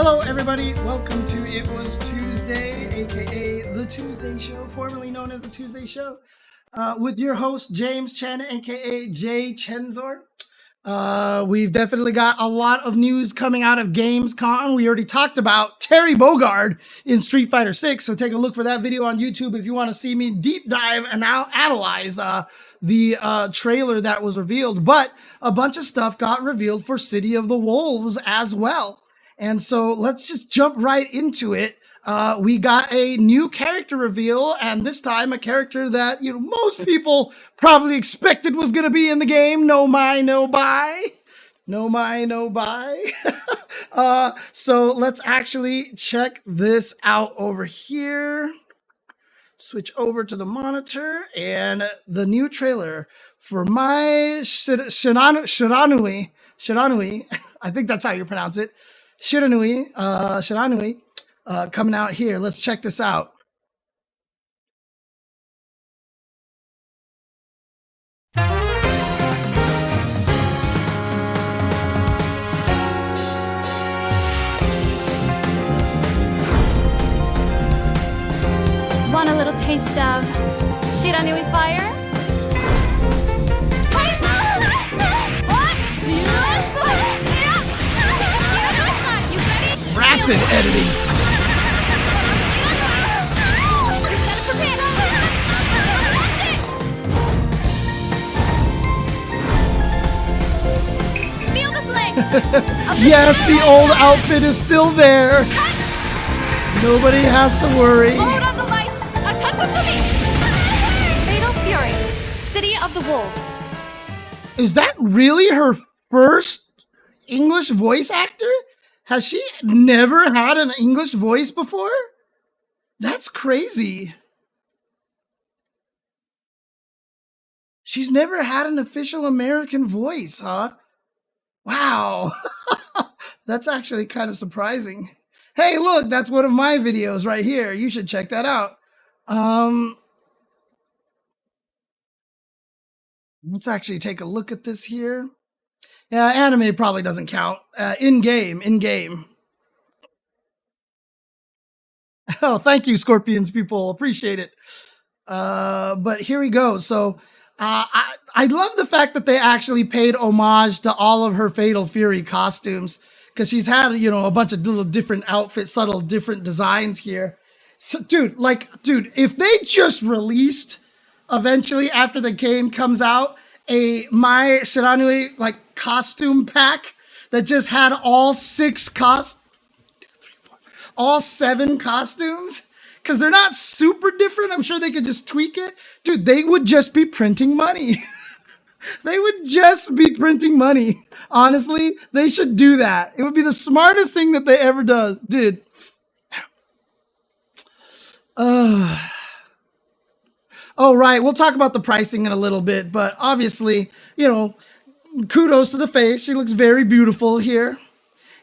Hello, everybody. Welcome to It Was Tuesday, aka The Tuesday Show, formerly known as The Tuesday Show, with your host, James Chen, aka Jay Chenzor. We've definitely got a lot of news coming out of Gamescom. We already talked about Terry Bogard in Street Fighter 6, so take a look for that video on YouTube if you want to see me deep dive and analyze the trailer that was revealed. But a bunch of stuff got revealed for City of the Wolves as well. And so let's just jump right into it. We got a new character reveal, and this time a character that most people probably expected was going to be in the game. No Mai, no Bai. No Mai, no Bai. So let's actually check this out over here. Switch over to the monitor, and the new trailer for Mai Shiranui. I think that's how you pronounce it. Shiranui, coming out here. Let's check this out. Want a little taste of Shiranui fire? Rapid editing. Feel the flame. Yes, the old outfit is still there. Nobody has to worry. Load on the light. Fatal Fury, City of the Wolves. Is that really her first English voice actor? Has she never had an English voice before? That's crazy. She's never had an official American voice, huh? Wow. That's actually kind of surprising. Hey, look, that's one of my videos right here. You should check that out. Let's actually take a look at this here. Yeah, anime probably doesn't count. In-game. Oh, thank you, Scorpions people. Appreciate it. But here we go. So I love the fact that they actually paid homage to all of her Fatal Fury costumes, because she's had, a bunch of little different outfits, subtle different designs here. So, dude, if they just released eventually after the game comes out a Mai Shiranui costume pack that just had all 7 costumes, because they're not super different. I'm sure they could just tweak it. Dude, they would just be printing money. They would just be printing money. Honestly, they should do that. It would be the smartest thing that they ever did. Oh, right. We'll talk about the pricing in a little bit, but obviously, kudos to the face. She looks very beautiful here.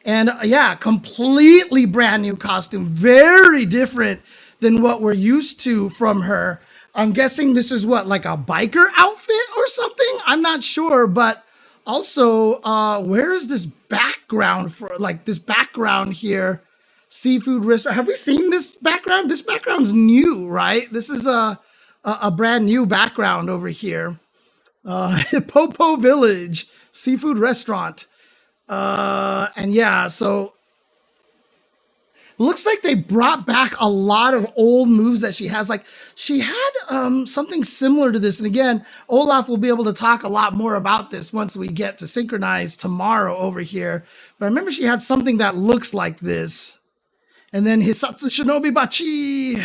And yeah, completely brand new costume. Very different than what we're used to from her. I'm guessing this is what, like a biker outfit or something? I'm not sure, but also, where is this background this background here? Seafood restaurant. Have we seen this background? This background's new, right? This is a brand new background over here. Popo Village Seafood Restaurant. And yeah, so looks like they brought back a lot of old moves that she has. Like, she had something similar to this. And again, Olaf will be able to talk a lot more about this once we get to synchronize tomorrow over here. But I remember she had something that looks like this. And then Hisatsu Shinobi Bachi.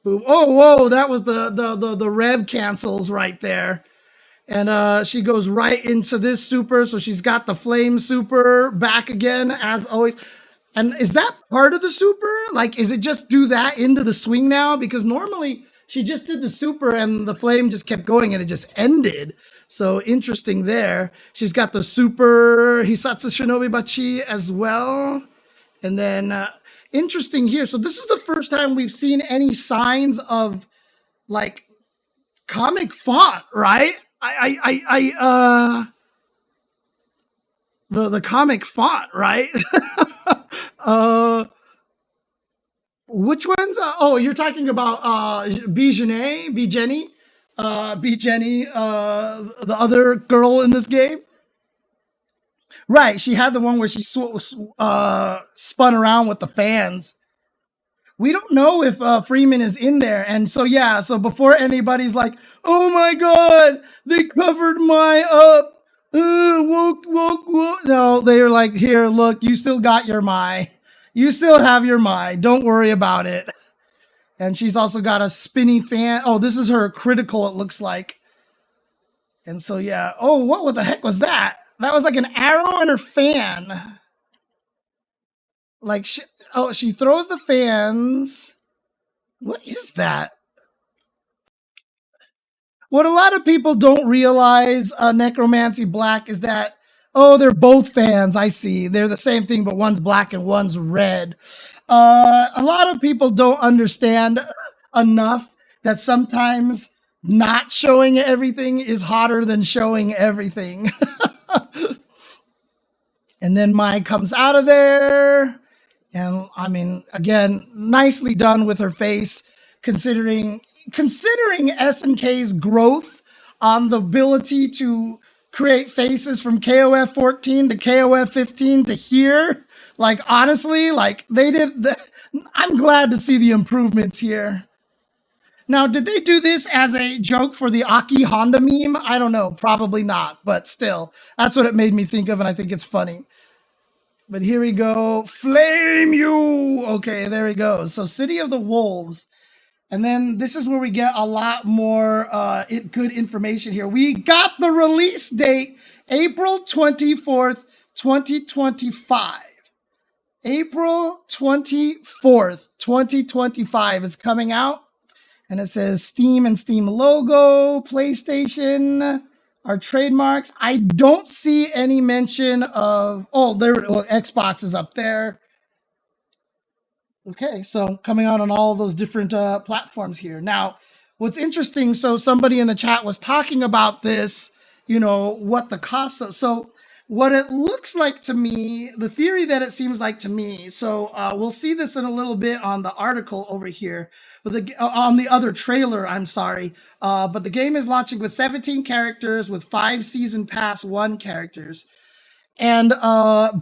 Boom. Oh, whoa, that was the rev cancels right there. And she goes right into this super. So she's got the flame super back again, as always. And is that part of the super? Like, is it just do that into the swing now? Because normally she just did the super and the flame just kept going and it just ended. So interesting there. She's got the super Hisatsu Shinobi Bachi as well. And then interesting here. So this is the first time we've seen any signs of like comic font, right? The comic font, right? Uh, which ones? Oh, you're talking about B Jenny, B Jenny, the other girl in this game. Right, she had the one where she spun around with the fans. We don't know if Freeman is in there, and so yeah. So before anybody's like, "Oh my God, they covered my up," woke, woke, woke. No, they were like, "Here, look, you still got your Mai. You still have your Mai. Don't worry about it." And she's also got a spinny fan. Oh, this is her critical. It looks like. And so yeah. Oh, what the heck was that? That was like an arrow and her fan. Like she throws the fans. What is that? What a lot of people don't realize, Necromancy Black, is that, oh, they're both fans. I see. They're the same thing, but one's black and one's red. A lot of people don't understand enough that sometimes not showing everything is hotter than showing everything. And then Mai comes out of there. And I mean, again, nicely done with her face, considering SNK's growth on the ability to create faces from KOF 14 to KOF 15 to here. Like honestly, like I'm glad to see the improvements here. Now, did they do this as a joke for the Aki Honda meme? I don't know, probably not, but still, that's what it made me think of, and I think it's funny. But here we go. Flame you. Okay, there we go. So City of the Wolves. And then this is where we get a lot more good information here. We got the release date, April 24th, 2025. April 24th, 2025 is coming out. And it says Steam and Steam logo, PlayStation, our trademarks. I don't see any mention of, Xbox is up there. Okay, so coming out on all those different platforms here. Now, what's interesting, so somebody in the chat was talking about this, what the cost of. So what it looks like to me, the theory that it seems like to me, so we'll see this in a little bit on the article over here, but on the other trailer, I'm sorry, but the game is launching with 17 characters with 5 season pass 1 characters. And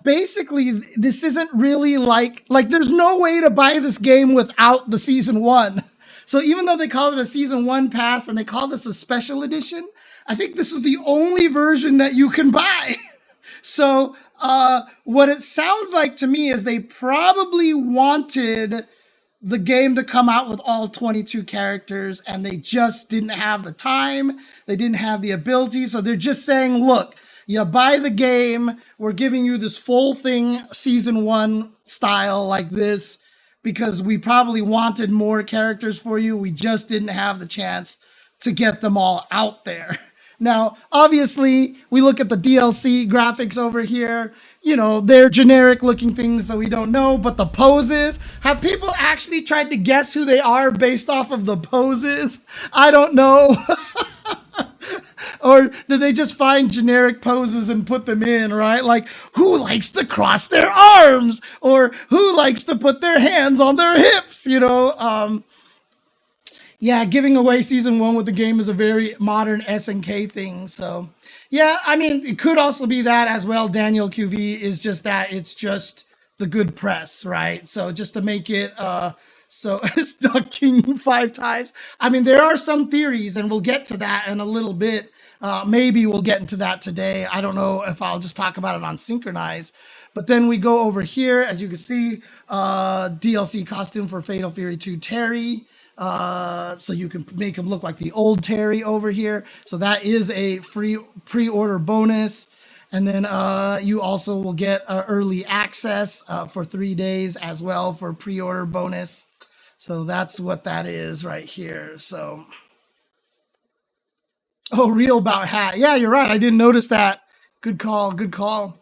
basically, this isn't really like there's no way to buy this game without the season 1. So even though they call it a season 1 pass and they call this a special edition, I think this is the only version that you can buy. So what it sounds like to me is they probably wanted the game to come out with all 22 characters and they just didn't have the time. They didn't have the ability. So they're just saying, look, you buy the game. We're giving you this full thing, season 1 style like this, because we probably wanted more characters for you. We just didn't have the chance to get them all out there. Now, obviously, we look at the DLC graphics over here. They're generic looking things, so we don't know. But the poses, have people actually tried to guess who they are based off of the poses? I don't know. Or did they just find generic poses and put them in, right? Like, who likes to cross their arms? Or who likes to put their hands on their hips? Yeah, giving away season 1 with the game is a very modern SNK thing. So, yeah, I mean, it could also be that as well. Daniel QV is just that. It's just the good press, right? So just to make it so stuck King 5 times. I mean, there are some theories, and we'll get to that in a little bit. Maybe we'll get into that today. I don't know if I'll just talk about it on Synchronize. But then we go over here, as you can see, DLC costume for Fatal Fury 2 Terry. So you can make him look like the old Terry over here. So that is a free pre-order bonus. And then you also will get early access for 3 days as well for pre-order bonus. So that's what that is right here. So, oh, real about hat. Yeah, you're right. I didn't notice that. Good call. Good call.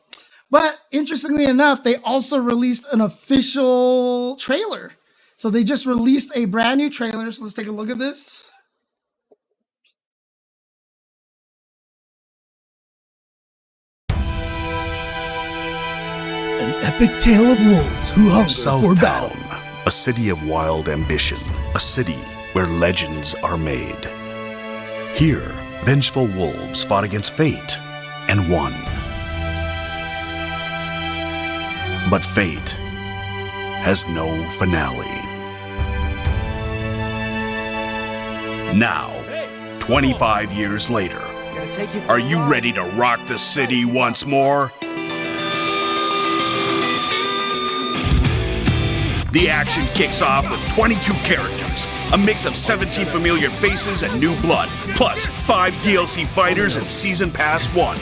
But interestingly enough, they also released an official trailer. So they just released a brand new trailer. So let's take a look at this. An epic tale of wolves who hunger for battle. Southtown, a city of wild ambition, a city where legends are made. Here, vengeful wolves fought against fate and won. But fate has no finale. Now, 25 years later, are you ready to rock the city once more? The action kicks off with 22 characters, a mix of 17 familiar faces and new blood, plus 5 DLC fighters and Season Pass 1.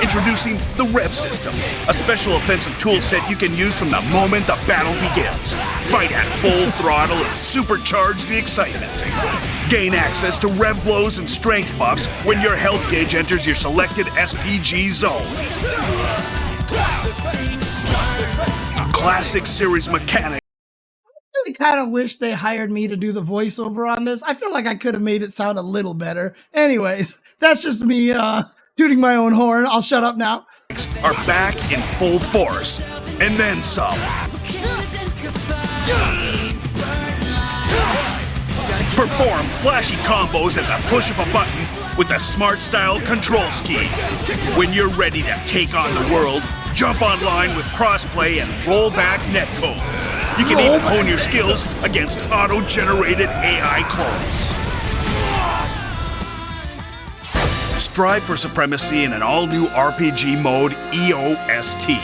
Introducing the Rev System, a special offensive toolset you can use from the moment the battle begins. Fight at full throttle and supercharge the excitement. Gain access to Rev blows and strength buffs when your health gauge enters your selected SPG zone. Classic series mechanic. I really kind of wish they hired me to do the voiceover on this. I feel like I could have made it sound a little better. Anyways, that's just me tooting my own horn. I'll shut up now. Are back in full force, and then some. Perform flashy combos at the push of a button with the Smart Style control scheme. When you're ready to take on the world, jump online with crossplay and rollback netcode. You can even hone your skills against auto-generated AI clones. Strive for supremacy in an all-new RPG mode, EOST.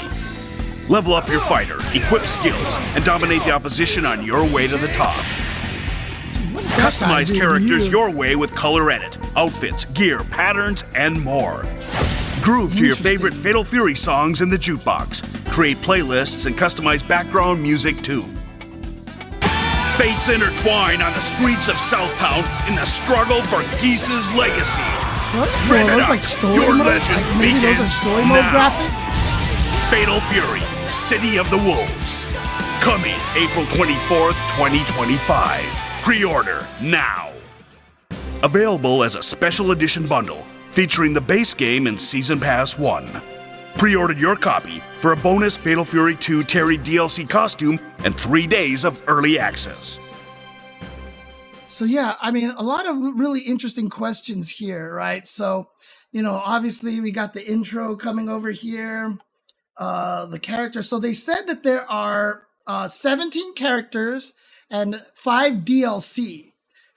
Level up your fighter, equip skills, and dominate the opposition on your way to the top. Customize characters your way with color edit, outfits, gear, patterns, and more. Groove to your favorite Fatal Fury songs in the Jukebox. Create playlists and customize background music too. Fates intertwine on the streets of Southtown in the struggle for Geese's legacy. Those like story Your mode? legend Like maybe those are begins story mode now. graphics? Fatal Fury, City of the Wolves. Coming April 24th, 2025. Pre-order now. Available as a special edition bundle featuring the base game and Season Pass 1. Pre-order your copy for a bonus Fatal Fury 2 Terry DLC costume and 3 days of early access. So yeah, I mean, a lot of really interesting questions here, right? So, you know, obviously we got the intro coming over here, the characters. So they said that there are 17 characters and 5 DLC.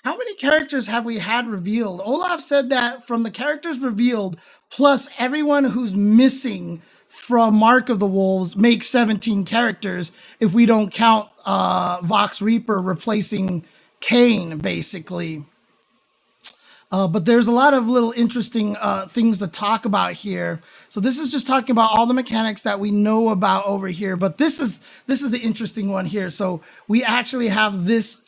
How many characters have we had revealed? Olaf said that from the characters revealed, plus everyone who's missing from Mark of the Wolves makes 17 characters if we don't count Vox Reaper replacing Kane, basically. But there's a lot of little interesting things to talk about here. So this is just talking about all the mechanics that we know about over here. But this is the interesting one here. So we actually have this.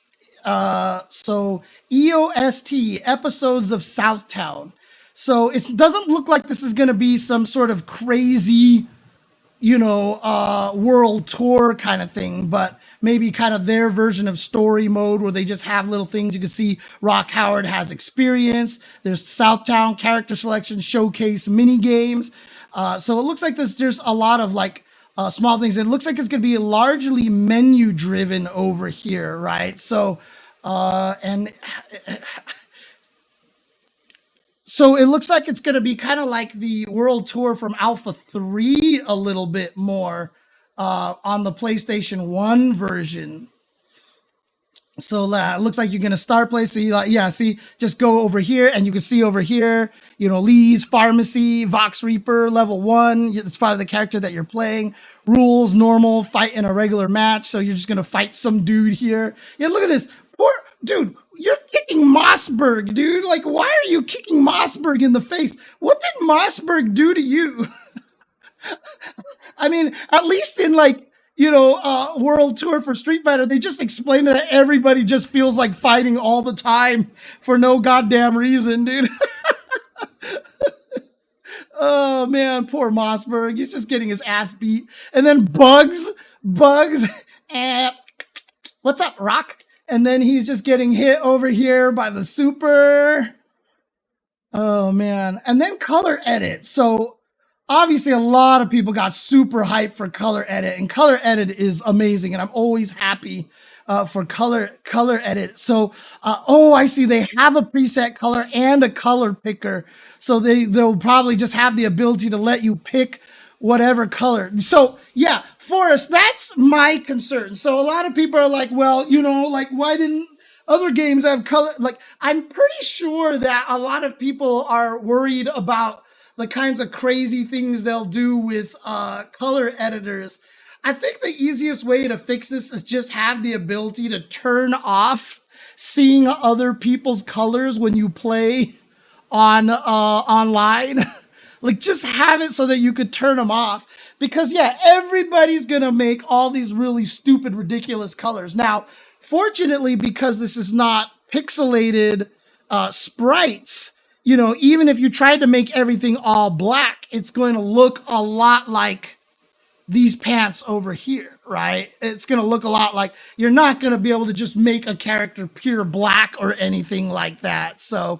So EOST, Episodes of Southtown. So it doesn't look like this is going to be some sort of crazy, you know, world tour kind of thing, but maybe kind of their version of story mode where they just have little things. You can see Rock Howard has experience. There's Southtown character selection showcase mini games. So it looks like there's a lot of like small things. It looks like it's going to be largely menu driven over here, right? So, so it looks like it's going to be kind of like the world tour from Alpha 3 a little bit more on the PlayStation 1 version. So it looks like you're going to start place. So yeah, see, just go over here and you can see over here, you know, Lee's Pharmacy, Vox Reaper, level 1. It's probably the character that you're playing. Rules, normal, fight in a regular match. So you're just going to fight some dude here. Yeah, look at this. Poor dude, you're kicking Mossberg, dude. Like, why are you kicking Mossberg in the face? What did Mossberg do to you? I mean, at least in like, you know, World Tour for Street Fighter, they just explained that everybody just feels like fighting all the time for no goddamn reason, dude. Oh man, poor Mossberg. He's just getting his ass beat. And then Bugs, what's up, Rock? And then he's just getting hit over here by the super. Oh man. And then color edit. So obviously a lot of people got super hyped for color edit, and color edit is amazing, and I'm always happy for color edit. So oh, I see, they have a preset color and a color picker, so they'll probably just have the ability to let you pick whatever color. So yeah, Forrest, that's my concern. So a lot of people are like, well, like, why didn't other games have color? Like, I'm pretty sure that a lot of people are worried about the kinds of crazy things they'll do with color editors. I think the easiest way to fix this is just have the ability to turn off seeing other people's colors when you play on online. Like, just have it so that you could turn them off. Because yeah, everybody's gonna make all these really stupid, ridiculous colors. Now, fortunately, because this is not pixelated sprites, even if you tried to make everything all black, it's going to look a lot like these pants over here, right? It's going to look a lot like, you're not going to be able to just make a character pure black or anything like that. So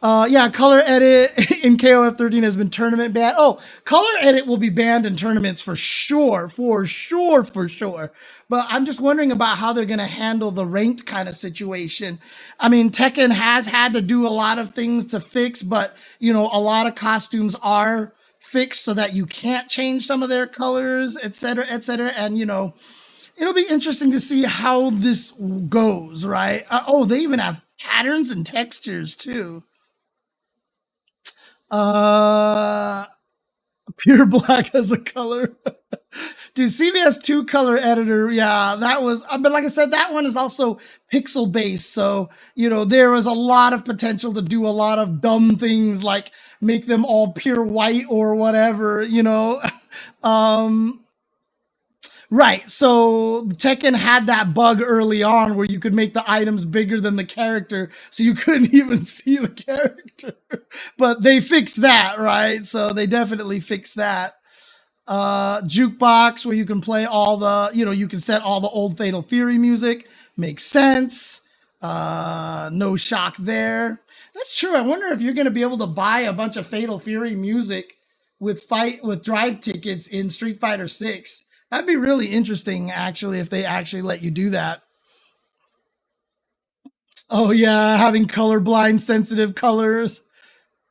yeah, color edit in KOF 13 has been tournament banned. Oh, color edit will be banned in tournaments for sure, for sure, for sure. But I'm just wondering about how they're going to handle the ranked kind of situation. I mean, Tekken has had to do a lot of things to fix, but, a lot of costumes are fixed so that you can't change some of their colors, et cetera, et cetera. And, it'll be interesting to see how this goes, right? Oh, they even have patterns and textures too. Uh, Pure black as a color. Dude, CVS 2 color editor, yeah, that was, but like I said, that one is also pixel based. So, there was a lot of potential to do a lot of dumb things like make them all pure white or whatever, Right. So Tekken had that bug early on where you could make the items bigger than the character, so you couldn't even see the character. But they fixed that, right? So they definitely fixed that. Jukebox, where you can play all the, you can set all the old Fatal Fury music. Makes sense. No shock there. That's true. I wonder if you're going to be able to buy a bunch of Fatal Fury music with drive tickets in Street Fighter 6. That'd be really interesting, actually, if they actually let you do that. Oh yeah, having colorblind sensitive colors.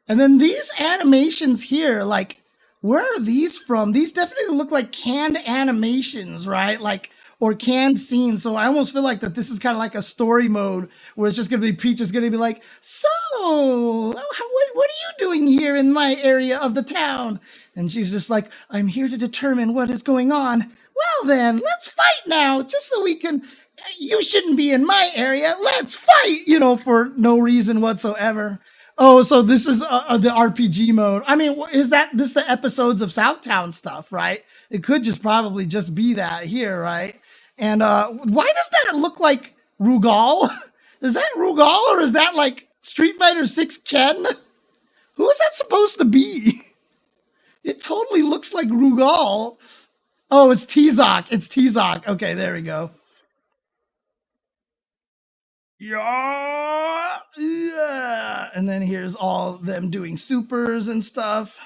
And then these animations here, like, where are these from? These definitely look like canned animations, right? Like, or canned scenes. So I almost feel like that this is kind of like a story mode where it's just going to be Peach is going to be like, so, what are you doing here in my area of the town? And she's just like, I'm here to determine what is going on. Well then, let's fight now, just so we can, you shouldn't be in my area. Let's fight, for no reason whatsoever. Oh, so this is the RPG mode. I mean, is this the episodes of Southtown stuff, right? It could just probably just be that here, right? And why does that look like Rugal? Is that Rugal, or is that like Street Fighter 6 Ken? Who is that supposed to be? It totally looks like Rugal. Oh, it's Tizok. It's Tizok. Okay, there we go. Yeah, yeah. And then here's all them doing supers and stuff.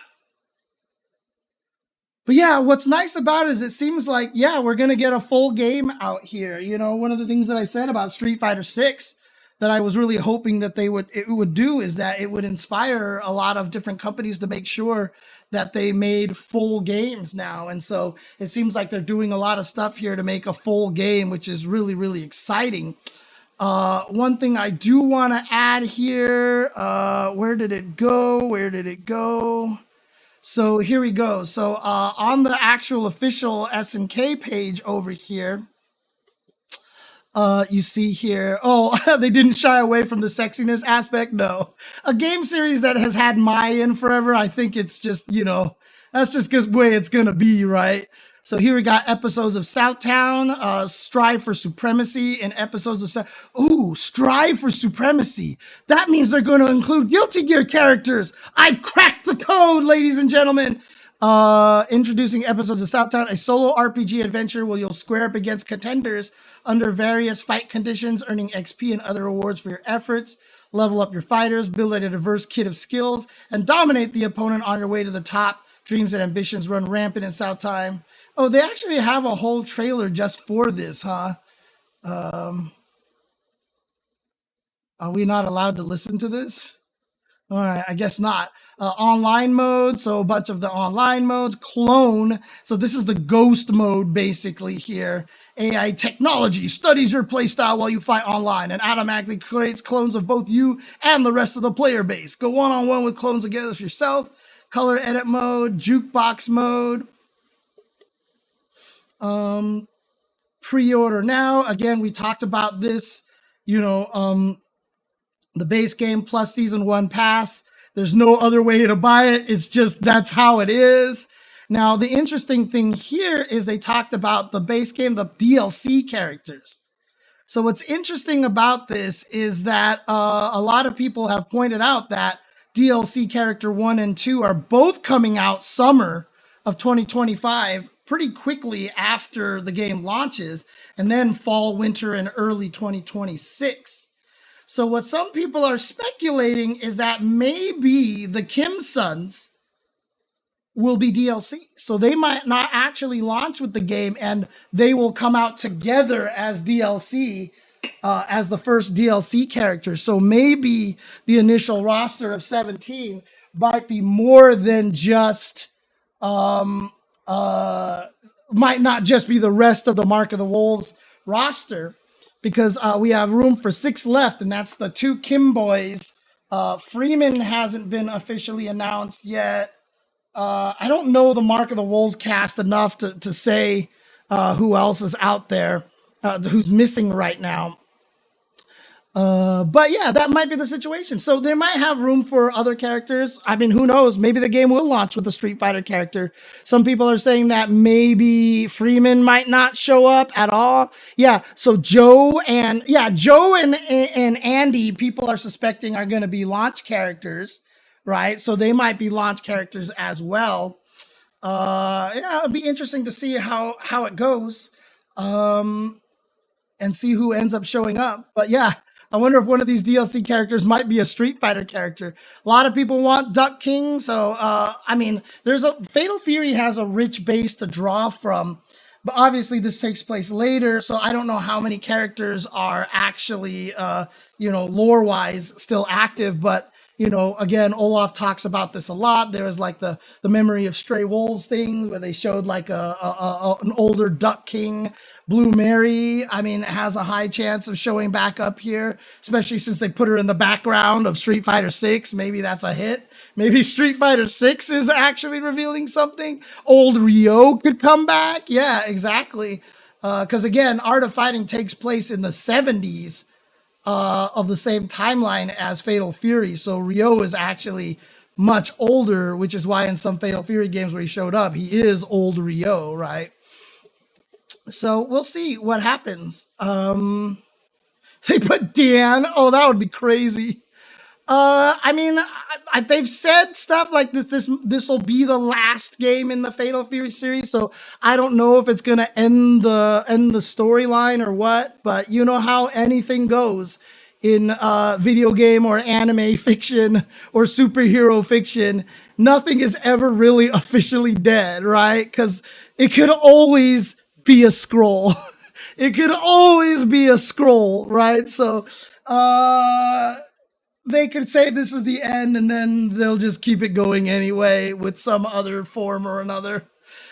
But yeah, what's nice about it is it seems like, yeah, we're going to get a full game out here. One of the things that I said about Street Fighter 6 that I was really hoping that it would do is that it would inspire a lot of different companies to make sure that they made full games now. And so it seems like they're doing a lot of stuff here to make a full game, which is really, really exciting. One thing I do want to add here, where did it go? Where did it go? So here we go. So on the actual official SNK page over here, you see here, oh, they didn't shy away from the sexiness aspect. No, a game series that has had Mai in forever. I think it's just, that's just the way it's going to be, right? So here we got episodes of Southtown, Strive for Supremacy, and episodes of Strive for Supremacy. That means they're going to include Guilty Gear characters. I've cracked the code, ladies and gentlemen. Introducing episodes of Southtown, a solo RPG adventure where you'll square up against contenders under various fight conditions, earning XP and other rewards for your efforts. Level up your fighters, build a diverse kit of skills, and dominate the opponent on your way to the top. Dreams and ambitions run rampant in South Time. Oh, they actually have a whole trailer just for this, huh? Are we not allowed to listen to this? All right, I guess not. Online mode, so a bunch of the online modes. Clone, so this is the ghost mode basically here. AI technology studies your playstyle while you fight online and automatically creates clones of both you and the rest of the player base. Go one-on-one with clones against yourself. Color edit mode, jukebox mode. Pre-order now. Again, we talked about this, the base game plus season 1 pass. There's no other way to buy it. It's just, that's how it is. Now, the interesting thing here is they talked about the base game, the DLC characters. So what's interesting about this is that a lot of people have pointed out that DLC character 1 and 2 are both coming out summer of 2025, pretty quickly after the game launches, and then fall, winter, and early 2026. So what some people are speculating is that maybe the Kim Sons will be DLC. So they might not actually launch with the game, and they will come out together as DLC, as the first DLC character. So maybe the initial roster of 17 might be more than just, might not just be the rest of the Mark of the Wolves roster, because we have room for 6 left, and that's the 2 Kim boys. Freeman hasn't been officially announced yet. I don't know the Mark of the Wolves cast enough to say who else is out there, who's missing right now. But yeah, that might be the situation. So they might have room for other characters. I mean, who knows? Maybe the game will launch with a Street Fighter character. Some people are saying that maybe Freeman might not show up at all. Yeah, so Joe and Andy, people are suspecting are going to be launch characters, right? So they might be launch characters as well. Yeah, it'll be interesting to see how it goes, and see who ends up showing up. But yeah, I wonder if one of these DLC characters might be a Street Fighter character. A lot of people want Duck King, so I mean, Fatal Fury has a rich base to draw from, but obviously this takes place later, so I don't know how many characters are actually, lore-wise still active, but again, Olaf talks about this a lot. There was like the Memory of Stray Wolves thing where they showed like an older Duck King. Blue Mary, I mean, has a high chance of showing back up here, especially since they put her in the background of Street Fighter 6. Maybe that's a hit. Maybe Street Fighter 6 is actually revealing something. Old Ryo could come back. Yeah, exactly. Because again, Art of Fighting takes place in the 70s of the same timeline as Fatal Fury. So Ryo is actually much older, which is why in some Fatal Fury games where he showed up, he is old Ryo, right? So we'll see what happens. They put Dan. Oh, that would be crazy. I mean, they've said stuff like this will be the last game in the Fatal Fury series. So I don't know if it's gonna end the storyline or what. But you know how anything goes in video game or anime fiction or superhero fiction. Nothing is ever really officially dead, right? Because it could always be a scroll. It could always be a scroll, right? So they could say this is the end, and then they'll just keep it going anyway with some other form or another.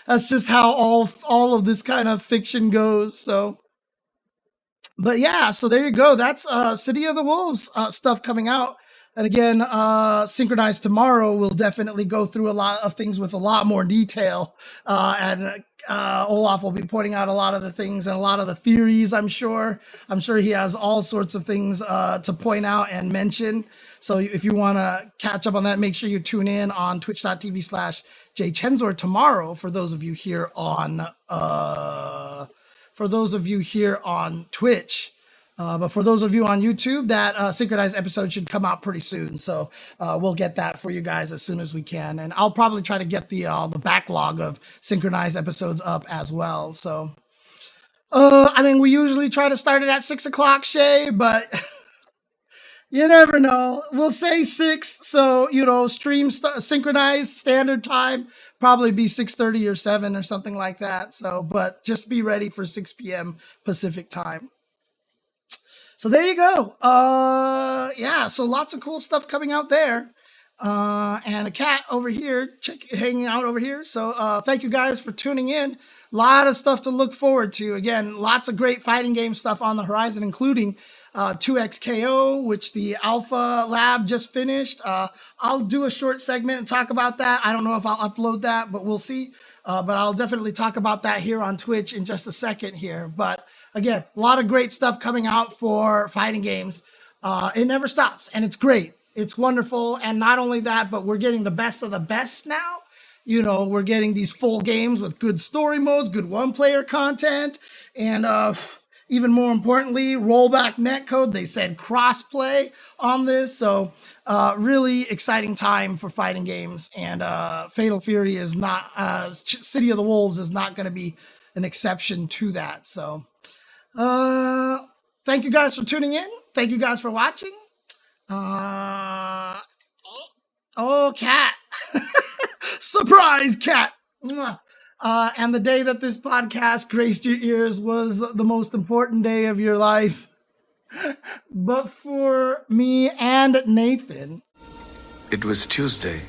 That's just how all of this kind of fiction goes. So, but yeah, so there you go. That's City of the Wolves stuff coming out. And again, Synchronized tomorrow will definitely go through a lot of things with a lot more detail, and Olaf will be pointing out a lot of the things and a lot of the theories, I'm sure. I'm sure he has all sorts of things to point out and mention. So if you want to catch up on that, make sure you tune in on twitch.tv/jchenzor tomorrow for those of you here on Twitch. But for those of you on YouTube, that synchronized episode should come out pretty soon. So we'll get that for you guys as soon as we can. And I'll probably try to get the backlog of synchronized episodes up as well. So, I mean, we usually try to start it at 6 o'clock, Shay, but You never know. We'll say 6, so stream synchronized standard time probably be 6:30 or 7 or something like that. So, but just be ready for 6 p.m. Pacific time. So there you go. Yeah. So lots of cool stuff coming out there. And a cat over here, hanging out over here. So thank you guys for tuning in. A lot of stuff to look forward to. Again, lots of great fighting game stuff on the horizon, including 2XKO, which the Alpha Lab just finished. I'll do a short segment and talk about that. I don't know if I'll upload that, but we'll see. But I'll definitely talk about that here on Twitch in just a second here. But again, a lot of great stuff coming out for fighting games. It never stops, and it's great. It's wonderful. And not only that, but we're getting the best of the best now. We're getting these full games with good story modes, good one-player content, and even more importantly, rollback netcode. They said cross-play on this. So really exciting time for fighting games. And Fatal Fury is not, City of the Wolves is not going to be an exception to that. So thank you guys for tuning in. Thank you guys for watching. Oh, cat. Surprise, cat. And the day that this podcast graced your ears was the most important day of your life. But for me and Nathan, It was Tuesday.